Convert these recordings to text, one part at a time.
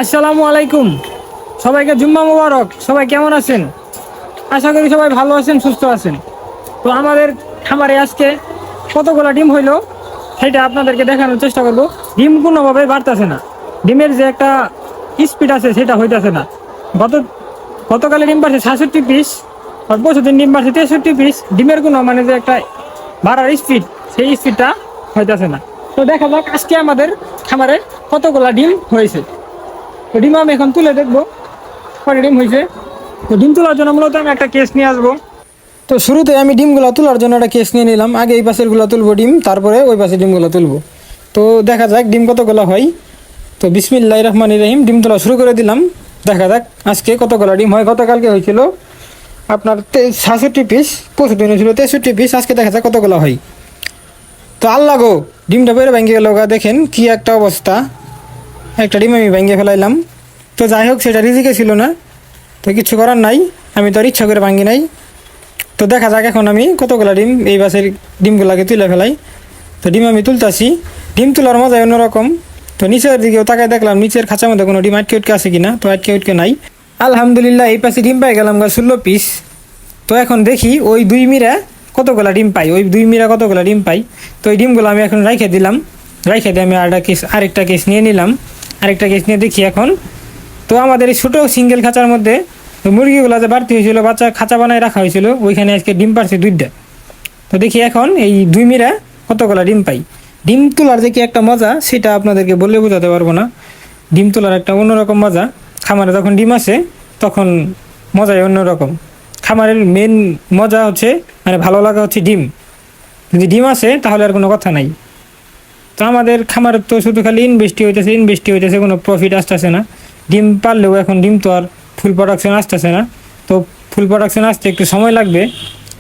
আসসালামু আলাইকুম। সবাইকে জুম্মা মোবারক। সবাই কেমন আছেন? আশা করি সবাই ভালো আছেন, সুস্থ আছেন। তো আমাদের খামারে আজকে কতগুলো ডিম হইলো সেটা আপনাদেরকে দেখানোর চেষ্টা করব। ডিম কোনোভাবে বাড়তেছে না, ডিমের যে একটা স্পিড আছে সেটা হইতেছে না। গত গতকালে ডিম বাড়ছে 66 পিস, আর পরশু দিন ডিম বাড়ছে 63 পিস। ডিমের কোনো মানে যে একটা বাড়ার স্পিড, সেই স্পিডটা হইতেছে না। তো দেখা যাক আজকে আমাদের খামারে কতগুলা ডিম হয়েছে। তো ডিম আমি এখন তুলে দেখবো কয়টা ডিম হয়েছে। তো ডিম তোলার জন্য মূলত আমি একটা কেস নিয়ে আসবো। তো শুরুতে আমি ডিমগুলো তোলার জন্য একটা কেস নিয়ে নিলাম। আগে এই পাশেরগুলো তুলবো ডিম, তারপরে ওই পাশে ডিমগুলো তুলবো। তো দেখা যাক ডিম কতগুলো হয়। তো বিসমিল্লাহির রহমানির রহিম, ডিম তোলা শুরু করে দিলাম। দেখা যাক আজকে কতগুলো ডিম হয়। গতকালকে হয়েছিল আপনার 66 পিস, পরশু দিন হয়েছিল 63 পিস। আজকে দেখা যাক কতগুলো হয়। তো আল্লাহ গো, ডিমটা বেড়ে ভেঙে গেল গা, দেখেন কি একটা অবস্থা। একটা ডিম আমি ভেঙে ফেলাইলাম। তো যাই হোক, সেটা রিজিকে ছিল না, তো কিছু করার নাই, আমি তো আর ইচ্ছা করে ভাঙি নাই। তো দেখা যাক এখন আমি কতগুলো ডিম এই বাসের ডিমগুলোকে তুলে ফেলাই। তো ডিম আমি তুলতাছি। ডিম তোলার মজাই অন্যরকম। তো নিচের দিকেও তাকায় দেখলাম নিচের খাঁচার মধ্যে কোনো ডিম আটকে উটকে আছে কিনা। তো আটকে উটকে নাই, আলহামদুলিল্লাহ। এই পাশে ডিম পাই গেলাম গা 16 পিস। তো এখন দেখি ওই দুই মিরা কতগুলা ডিম পাই, ওই দুই মিরা কতগুলা ডিম পাই। তো ওই ডিমগুলো আমি এখন রাইখে দিলাম। রাইখে দিয়ে আমি আরেকটা কেস নিয়ে নিলাম। আরেকটা কেস নিয়ে দেখি এখন। তো আমাদের এই ছোটো সিঙ্গেল খাঁচার মধ্যে মুরগিগুলো যে বাড়তি হয়েছিল, বাচ্চা খাঁচা বানায় রাখা হয়েছিল, ওইখানে আজকে ডিম পারছে 2টা। তো দেখি এখন এই দুই মিরা কতগুলা ডিম পাই। ডিম তোলার যে কি একটা মজা, সেটা আপনাদেরকে বলে বোঝাতে পারবো না। ডিম তোলার একটা অন্যরকম মজা। খামারে যখন ডিম আসে তখন মজাই অন্যরকম। খামারের মেন মজা হচ্ছে, মানে ভালো লাগা হচ্ছে ডিম। যদি ডিম আসে তাহলে আর কোনো কথা নাই। তো আমাদের খামারের তো শুধু খালি ইনভেস্টি হইতেছে, কোনো প্রফিট আসতেছে না। ডিম পারলেও এখন ডিম তো আর ফুল প্রোডাকশন আসতেছে না। তো ফুল প্রোডাকশন আসতে একটু সময় লাগবে।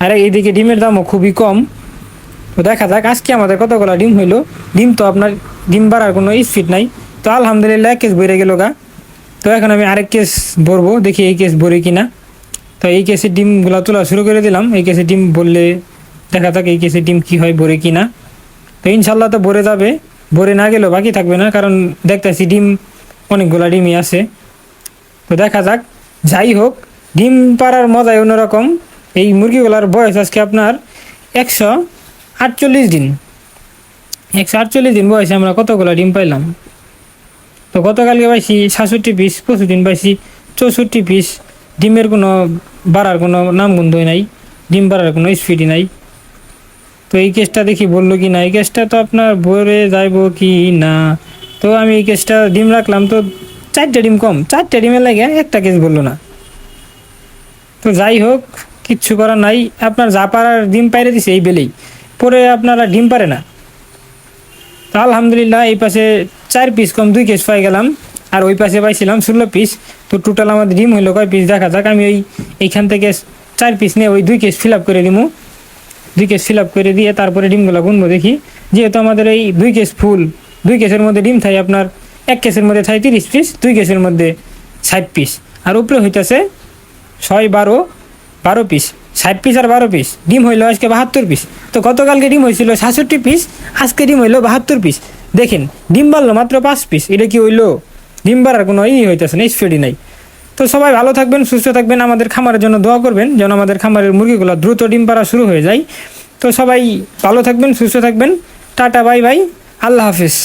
আর এইদিকে ডিমের দামও খুবই কম। তো দেখা যাক আজকে আমাদের কতগুলো ডিম হইলো। ডিম তো আপনার ডিম বাড়ার কোনো স্পিড নাই। তো আলহামদুলিল্লাহ এক কেস ভরে গেল গা। তো এখন আমি আরেক কেস ভরবো, দেখি এই কেস ভরে কিনা। তো এই কেসের ডিমগুলো তোলা শুরু করে দিলাম। এই কেসের ডিম বললে দেখা যাক এই কেসের ডিম কি হয়, ভরে কিনা। তো ইনশাল্লাহ তো ভরে যাবে, ভরে না গেলেও বাকি থাকবে না, কারণ দেখতেছি ডিম অনেকগুলা ডিমই আছে। তো দেখা যাক। যাই হোক, ডিম পাড়ার মজাই অন্যরকম। এই মুরগিগুলার বয়স আজকে আপনার 148 দিন। 148 দিন বয়সে আমরা কতগুলো ডিম পাইলাম। তো গতকালকে পাইছি 66 পিস, পরশু দিন পাইছি 64 পিস। ডিমের কোনো বাড়ার কোনো নামগন্ধই নাই, ডিম বাড়ার কোনো স্পিডই নাই। তো এই কেসটা দেখি বললো কি না, এই কেসটা তো আপনার ভরে যাইব কি না। তো আমি এই কেসটা ডিম রাখলাম, তো 4টা ডিম কম, 4টা ডিমের লাগে একটা কেস বললো না। তো যাই হোক, কিচ্ছু করার নাই। আপনার যা পারার ডিম পাইরে দিছে এই বেলেই, পরে আপনারা ডিম পারে না। তো আলহামদুলিল্লাহ এই পাশে 4 পিস কম 2 কেস পাই গেলাম, আর ওই পাশে পাইছিলাম 16 পিস। তো টোটাল আমাদের ডিম হইলো কয় পিস দেখা যাক। আমি এইখান থেকে 4 পিস নিয়ে ওই 2 কেস ফিল আপ করে দিবো। 2 কেস ফিল আপ করে দিয়ে তারপরে ডিমগুলো গুনবো দেখি। যেহেতু আমাদের এই 2 কেস ফুল, 2 কেসের মধ্যে ডিম থাই আপনার 1 কেসের মধ্যে থাই 30 পিস, 2 কেসের মধ্যে 60 পিস, আর উপরে হইতেছে 6 12 পিস। 60 পিস আর 12 পিস ডিম হইলো আজকে 72 পিস। তো গতকালকে ডিম হয়েছিল 66 পিস, আজকে ডিম হইলো 72 পিস। দেখেন ডিম বাড়লো মাত্র 5 পিস। এটা কি হইলো? ডিম বাড়ার কোনো হইতেছে না, স্পিডই নাই। তো সবাই ভালো থাকবেন, সুস্থ থাকবেন। আমাদের খামারের জন্য দোয়া করবেন যেন আমাদের খামারের মুরগিগুলো দ্রুত ডিম পাড়া শুরু হয়ে যায়। তো সবাই ভালো থাকবেন, সুস্থ থাকবেন। টাটা, বাই বাই, আল্লাহ হাফিজ।